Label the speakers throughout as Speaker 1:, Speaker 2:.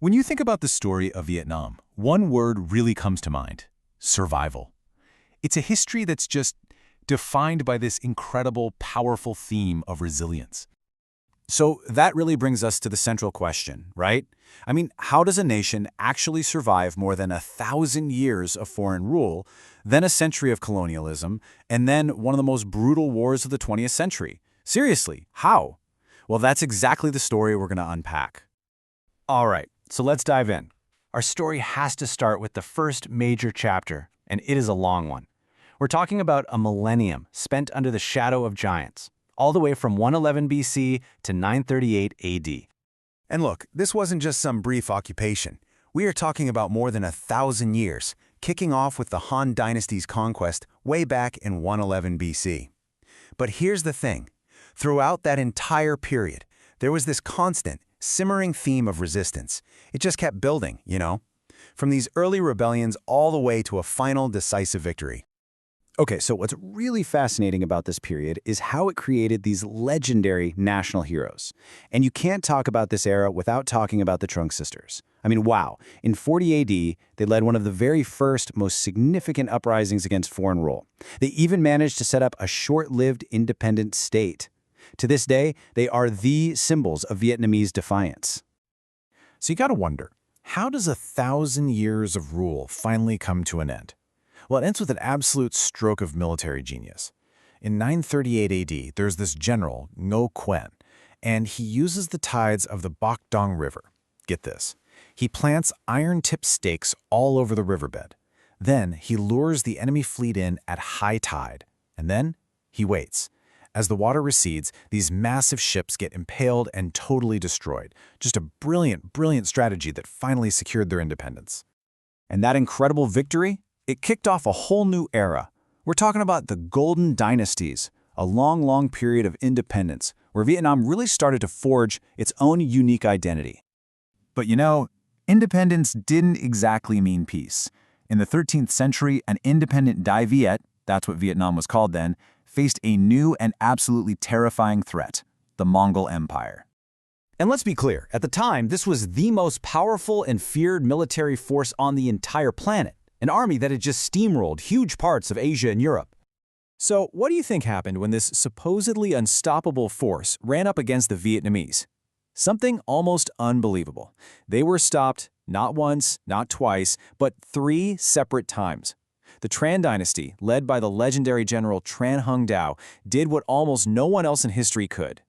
Speaker 1: When you think about the story of Vietnam, one word really comes to mind: survival. It's a history that's just defined by this incredible, powerful theme of resilience.
Speaker 2: So that really brings us to the central question, right? I mean, how does a nation actually survive more than 1,000 years of foreign rule, then a century of colonialism, and then one of the most brutal wars of the 20th century? Seriously, how? Well, that's exactly the story we're going to unpack. All right, so let's dive in. Our story has to start with the first major chapter, and it is a long one. We're talking about a millennium spent under the shadow of giants, all the way from 111 BC to 938 AD.
Speaker 3: And look, this wasn't just some brief occupation. We are talking about more than 1,000 years, kicking off with the Han Dynasty's conquest way back in 111 BC. But here's the thing. Throughout that entire period, there was this constant, simmering theme of resistance. It just kept building, you know? From these early rebellions all the way to a final decisive victory.
Speaker 2: Okay, so what's really fascinating about this period is how it created these legendary national heroes. And you can't talk about this era without talking about the Trung Sisters. I mean, wow. In 40 AD, they led one of the very first, most significant uprisings against foreign rule. They even managed to set up a short-lived independent state. To this day, they are the symbols of Vietnamese defiance.
Speaker 1: So you gotta wonder, how does 1,000 years of rule finally come to an end? Well, it ends with an absolute stroke of military genius. In 938 AD, there's this general, Ngo Quen, and he uses the tides of the Bac Dong River. Get this. He plants iron-tipped stakes all over the riverbed. Then he lures the enemy fleet in at high tide. And then he waits. As the water recedes, these massive ships get impaled and totally destroyed. Just a brilliant, brilliant strategy that finally secured their independence.
Speaker 2: And that incredible victory? It kicked off a whole new era. We're talking about the Golden Dynasties, a long, long period of independence where Vietnam really started to forge its own unique identity.
Speaker 1: But you know, independence didn't exactly mean peace. In the 13th century, an independent Dai Viet, that's what Vietnam was called then, faced a new and absolutely terrifying threat: the Mongol Empire.
Speaker 2: And let's be clear, at the time, this was the most powerful and feared military force on the entire planet. An army that had just steamrolled huge parts of Asia and Europe. So what do you think happened when this supposedly unstoppable force ran up against the Vietnamese? Something almost unbelievable. They were stopped not once, not twice, but 3 separate times. The Tran dynasty, led by the legendary general Tran Hung Dao, did what almost no one else in history could.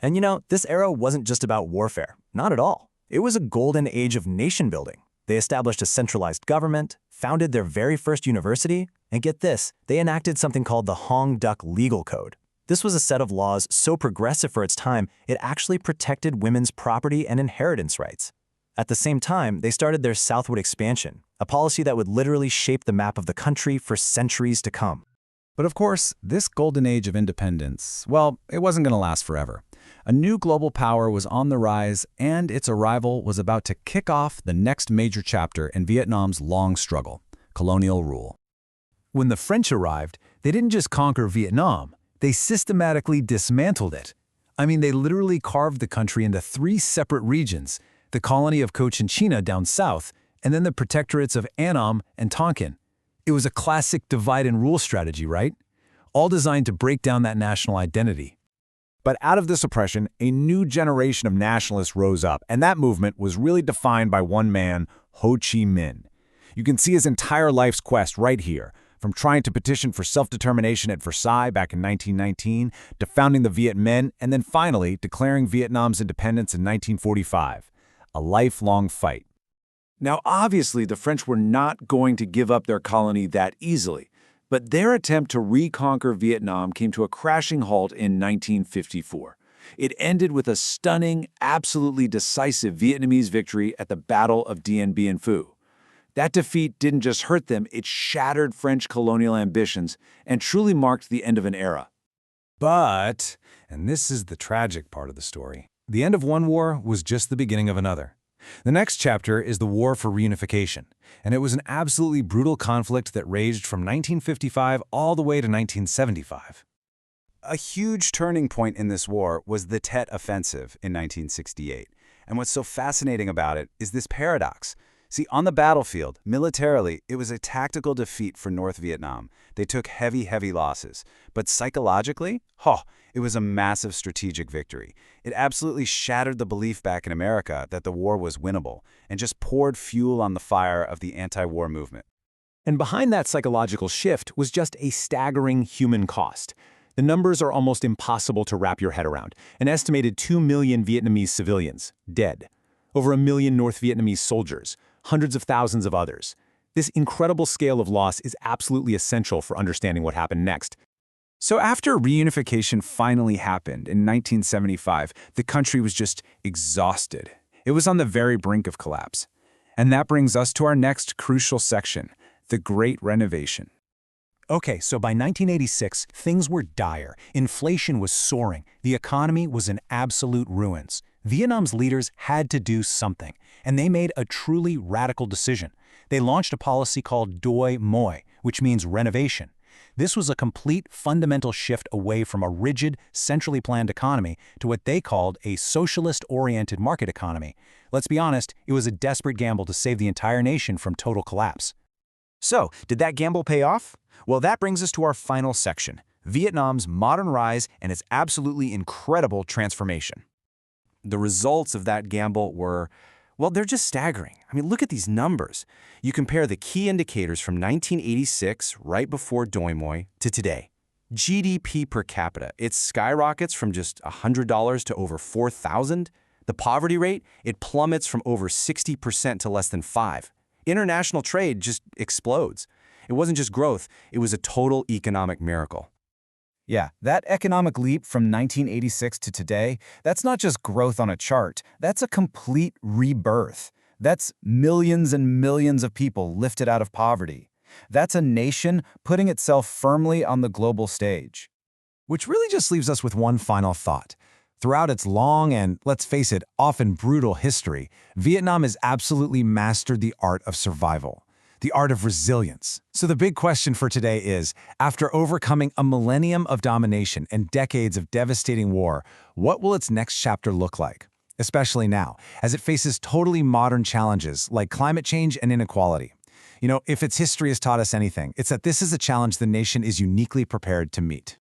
Speaker 2: And you know, this era wasn't just about warfare. Not at all. It was a golden age of nation building. They established a centralized government, founded their very first university, and get this, they enacted something called the Hong Duc Legal Code. This was a set of laws so progressive for its time, it actually protected women's property and inheritance rights. At the same time, they started their southward expansion, a policy that would literally shape the map of the country for centuries to come.
Speaker 1: But of course, this golden age of independence, well, it wasn't going to last forever. A new global power was on the rise, and its arrival was about to kick off the next major chapter in Vietnam's long struggle: colonial rule. When the French arrived, they didn't just conquer Vietnam, they systematically dismantled it. I mean, they literally carved the country into 3 separate regions: the colony of Cochinchina down south, and then the protectorates of Annam and Tonkin. It was a classic divide-and-rule strategy, right? All designed to break down that national identity. But out of this oppression, a new generation of nationalists rose up, and that movement was really defined by one man, Ho Chi Minh. You can see his entire life's quest right here, from trying to petition for self-determination at Versailles back in 1919, to founding the Viet Minh, and then finally declaring Vietnam's independence in 1945. A lifelong fight. Now, obviously, the French were not going to give up their colony that easily, but their attempt to reconquer Vietnam came to a crashing halt in 1954. It ended with a stunning, absolutely decisive Vietnamese victory at the Battle of Dien Bien Phu. That defeat didn't just hurt them, it shattered French colonial ambitions and truly marked the end of an era. But, and this is the tragic part of the story, the end of one war was just the beginning of another. The next chapter is the War for Reunification, and it was an absolutely brutal conflict that raged from 1955 all the way to 1975.
Speaker 2: A huge turning point in this war was the Tet Offensive in 1968. And what's so fascinating about it is this paradox. See, on the battlefield, militarily, it was a tactical defeat for North Vietnam. They took heavy losses. But psychologically, it was a massive strategic victory. It absolutely shattered the belief back in America that the war was winnable and just poured fuel on the fire of the anti-war movement.
Speaker 4: And behind that psychological shift was just a staggering human cost. The numbers are almost impossible to wrap your head around. An estimated 2 million Vietnamese civilians dead. Over 1 million North Vietnamese soldiers. Hundreds of thousands of others. This incredible scale of loss is absolutely essential for understanding what happened next.
Speaker 1: So after reunification finally happened in 1975, the country was just exhausted. It was on the very brink of collapse. And that brings us to our next crucial section, the Great Renovation.
Speaker 4: Okay, so by 1986, things were dire. Inflation was soaring. The economy was in absolute ruins. Vietnam's leaders had to do something, and they made a truly radical decision. They launched a policy called Doi Moi, which means renovation. This was a complete fundamental shift away from a rigid, centrally planned economy to what they called a socialist-oriented market economy. Let's be honest, it was a desperate gamble to save the entire nation from total collapse.
Speaker 2: So, did that gamble pay off? Well, that brings us to our final section, Vietnam's modern rise and its absolutely incredible transformation. The results of that gamble were, well, they're just staggering. I mean, look at these numbers. You compare the key indicators from 1986, right before Doi Moi, to today. GDP per capita, it skyrockets from just $100 to over $4,000. The poverty rate, it plummets from over 60% to less than 5%. International trade just explodes. It wasn't just growth, it was a total economic miracle.
Speaker 1: Yeah, that economic leap from 1986 to today, that's not just growth on a chart, that's a complete rebirth. That's millions and millions of people lifted out of poverty. That's a nation putting itself firmly on the global stage.
Speaker 3: Which really just leaves us with one final thought. Throughout its long and, let's face it, often brutal history, Vietnam has absolutely mastered the art of survival, the art of resilience. So the big question for today is, after overcoming a millennium of domination and decades of devastating war, what will its next chapter look like? Especially now, as it faces totally modern challenges like climate change and inequality. You know, if its history has taught us anything, it's that this is a challenge the nation is uniquely prepared to meet.